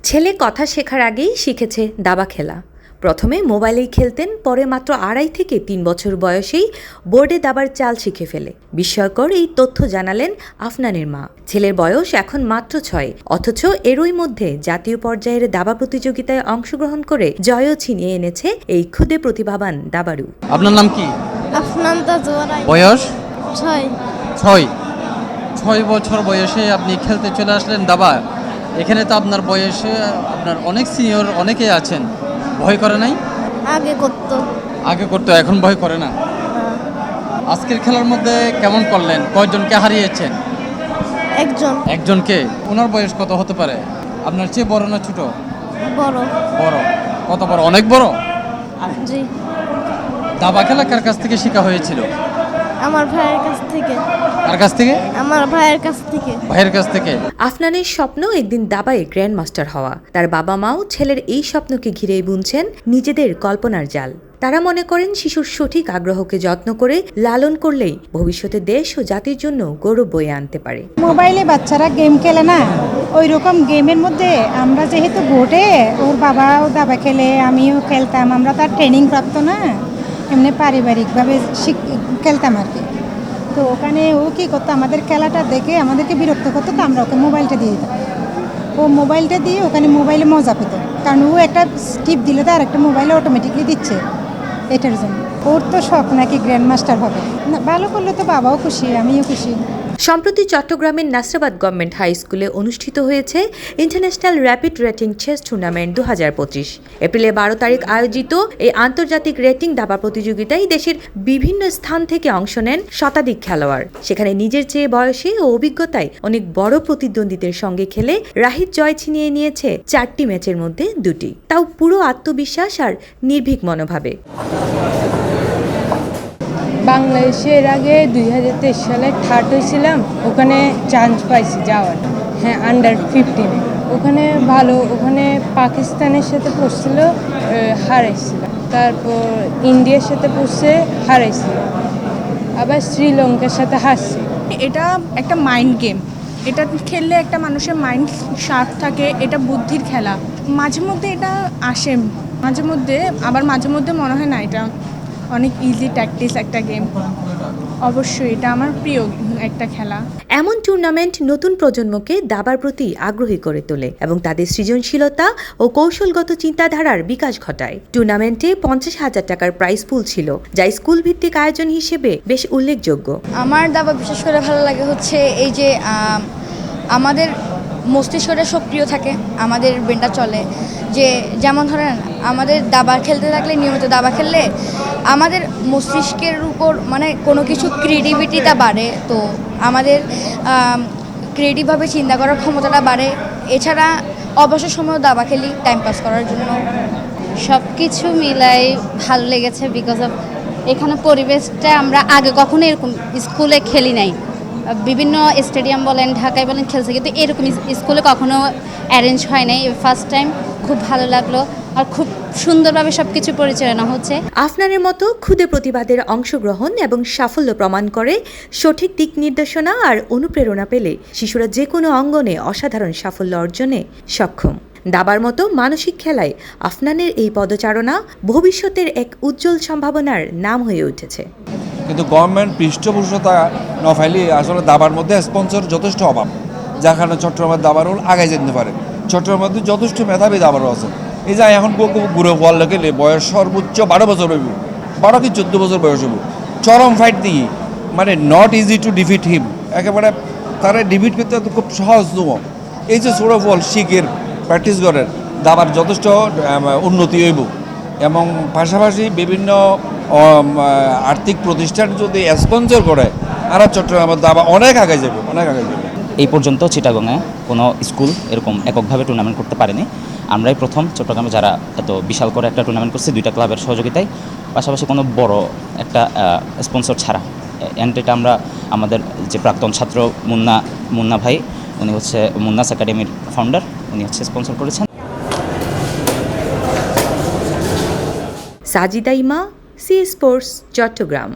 ছেলে কথা শেখার আগেই শিখেছে দাবা খেলা। প্রথমে মোবাইলেই খেলতেন, পরে মাত্র 2.5 থেকে 3 বছর বয়সেই বোর্ডে দাবার চাল শিখে ফেলে। বিস্ময়কর এই তথ্য জানালেন আফনানের মা। ছেলের বয়স এখন মাত্র 6, অথচ এরই মধ্যে জাতীয় পর্যায়ের দাবা প্রতিযোগিতায় অংশগ্রহণ করে জয়ও ছিনিয়ে এনেছে এই ক্ষুদে প্রতিভাবান দাবাড়ু। আপনার নাম কি? আফনান তাজওয়ারা। বয়স 6 6 বছর বয়সে আপনি খেলতে চলে আসলেন দাবা। এখানে তো আপনার বয়সে আপনার অনেক সিনিয়র অনেকেই আছেন, ভয় করে নাই? আগে করতো, এখন ভয় করে না। আজকের খেলার মধ্যে কেমন করলেন? কয়জনকে হারিয়েছেন? একজনকে। ওনার বয়স কত হতে পারে? আপনার চেয়ে বড় না ছোট? বড়। কত বড়? অনেক বড়। জি। দাবা খেলা কার কাছ থেকে শেখা হয়েছিল? আমার ভাইয়ের কাছ থেকে। কার কাছ থেকে? আমার ভাইয়ের কাছ থেকে। ভাইয়ের কাছ থেকে। আফনানের স্বপ্ন একদিন দাবায় গ্র্যান্ড মাস্টার হওয়া। তার বাবা মাও ছেলের এই স্বপ্নকে ঘিরেই বুনছেন নিজেদের কল্পনার জাল। তারা মনে করেন শিশুর সঠিক আগ্রহকে যত্ন করে লালন করলেই ভবিষ্যতে দেশ ও জাতির জন্য গৌরব বয়ে আনতে পারে। মোবাইলে বাচ্চারা গেম খেলে না, ওই রকম গেমের মধ্যে আমরা যেহেতু বোর্ডে, ওর বাবাও দাবা খেলে, আমিও খেলতাম, আমরা তার ট্রেনিং প্রাপ্ত না, এমনি পারিবারিকভাবে খেলতাম আর কি। তো ওখানে ও কী করতো, আমাদের খেলাটা দেখে আমাদেরকে বিরক্ত করতো, তো আমরা ওকে মোবাইলটা দিয়ে দিতাম। ও মোবাইলটা দিয়ে ওখানে মোবাইলে মজা পেত, কারণ ও একটা টিপ দিলে তো আর একটা মোবাইলে অটোমেটিকলি দিচ্ছে। এটার জন্য ওর তো শখ নাকি গ্র্যান্ড মাস্টার হবে। না, ভালো করলে তো বাবাও খুশি, আমিও খুশি। সম্প্রতি চট্টগ্রামের নাসরাবাদ গভর্নমেন্ট হাই স্কুলে অনুষ্ঠিত হয়েছে international rapid rating chess tournament 2025। এপ্রিলে 12 তারিখ আয়োজিত এই আন্তর্জাতিক রেটিং দাবা প্রতিযোগিতায় দেশের বিভিন্ন স্থান থেকে অংশ নেন শতাধিক খেলোয়াড়। সেখানে নিজের চেয়ে বয়সে ও অভিজ্ঞতায় অনেক বড় প্রতিদ্বন্দ্বীদের সঙ্গে খেলে রাহিত জয় ছিনিয়ে নিয়েছে 4টি ম্যাচের মধ্যে 2টি, তাও পুরো আত্মবিশ্বাস আর নির্ভীক মনোভাবে। বাংলাদেশের আগে 2023 সালে থার্ড হয়েছিলাম, ওখানে চান্স পাইছি যাওয়ার। হ্যাঁ, আন্ডার-15 ওখানে ভালো। ওখানে পাকিস্তানের সাথে পড়ছিল, হারাইছিল। তারপর ইন্ডিয়ার সাথে পড়ছে, হারাইছিল। আবার শ্রীলঙ্কার সাথে হারছে। এটা একটা মাইন্ড গেম। এটা খেললে একটা মানুষের মাইন্ড শার্প থাকে, এটা বুদ্ধির খেলা। মাঝে মধ্যে এটা আসে, মাঝে মধ্যে মনে হয় না এটা অনেক ইজি ট্যাকটিস একটা গেম। অবশ্যই এটা আমার প্রিয় একটা খেলা। এমন টুর্নামেন্ট নতুন প্রজন্মকে দাবার প্রতি আগ্রহী করে তোলে এবং তাদের সৃজনশীলতা ও কৌশলগত চিন্তাধারার বিকাশ ঘটায়। টুর্নামেন্টে 50,000 টাকার প্রাইজ পুল ছিল, যা স্কুল ভিত্তিক আয়োজন হিসেবে বেশ উল্লেখযোগ্য। আমার দাবা বিশেষ করে ভালো লাগে হচ্ছে এই যে আমাদের মস্তিষ্কটা সক্রিয় থাকে, আমাদের ব্রেনটা চলে। যে যেমন ধরেন আমাদের দাবা খেলতে থাকলে, নিয়মিত দাবা খেললে আমাদের মস্তিষ্কের উপর মানে কোনো কিছু ক্রিয়েটিভিটিটা বাড়ে, তো আমাদের ক্রিয়েটিভভাবে চিন্তা করার ক্ষমতাটা বাড়ে। এছাড়া অবসর সময় দাবা খেলি টাইম পাস করার জন্য। সব কিছু মিলাই ভালো লেগেছে, বিকজ অফ এখানে পরিবেশটা আমরা আগে কখনো এরকম স্কুলে খেলি নাই। বিভিন্ন স্টেডিয়াম বলেন, ঢাকায় বলেন খেলছে, কিন্তু এরকম স্কুলে কখনো অ্যারেঞ্জ হয় নাই। ফার্স্ট টাইম, খুব ভালো লাগলো আর খুব সুন্দরভাবে সব কিছু পরিচালনা হচ্ছে। আফনানের মতো ক্ষুদে প্রতিবাদের অংশগ্রহণ এবং সাফল্য প্রমাণ করে সঠিক দিক নির্দেশনা আর অনুপ্রেরণা পেলে শিশুরা যে কোনো অঙ্গনে অসাধারণ সাফল্য অর্জনে সক্ষম। দাবার মতো মানসিক খেলায় আফনানের এই পদচারণা ভবিষ্যতের এক উজ্জ্বল সম্ভাবনার নাম হয়ে উঠেছে। কিন্তু গভর্নমেন্ট পৃষ্ঠপোষকতা না ফাইলে আসলে দাবার মধ্যে স্পন্সর যথেষ্ট অভাব, যার কারণে চট্টগ্রামের দাবারও আগে যেতে পারে। চট্টগ্রামের মধ্যে যথেষ্ট মেধাবী দাবারও আছে। এই যে এখন ঘুরে বল গেলে বয়স সর্বোচ্চ 12 বছর হইব, 12 কি 14 বছর বয়স হইব। চরম ফাইট দিয়ে, মানে নট ইজি টু ডিফিট হিম। একেবারে তারা ডিফিট করতে খুব সহজ নয়। এই যে ছোটো বল শিখের প্র্যাকটিস করেন, দাবার যথেষ্ট উন্নতি হইব। এবং পাশাপাশি বিভিন্ন আর্থিক প্রতিষ্ঠান যদি স্পন্সর করে, আর চট্টগ্রামের দাবা অনেক আগে যাবে, অনেক আগে যাবে। এই পর্যন্ত চিটাগংয়ে কোনো স্কুল এরকম এককভাবে টুর্নামেন্ট করতে পারেনি। আমরাই প্রথম চট্টগ্রামে যারা এত বিশাল করে একটা টুর্নামেন্ট করছি, 2টা ক্লাবের সহযোগিতায়, পাশাপাশি কোনো বড় একটা স্পন্সর ছাড়া। অ্যান্ড এটা আমরা আমাদের যে প্রাক্তন ছাত্র মুন্না ভাই, উনি হচ্ছে মুন্নাস একাডেমির ফাউন্ডার, উনি হচ্ছে স্পন্সর করেছেন। সাজিদা ইমা, সি স্পোর্টস, চট্টগ্রাম।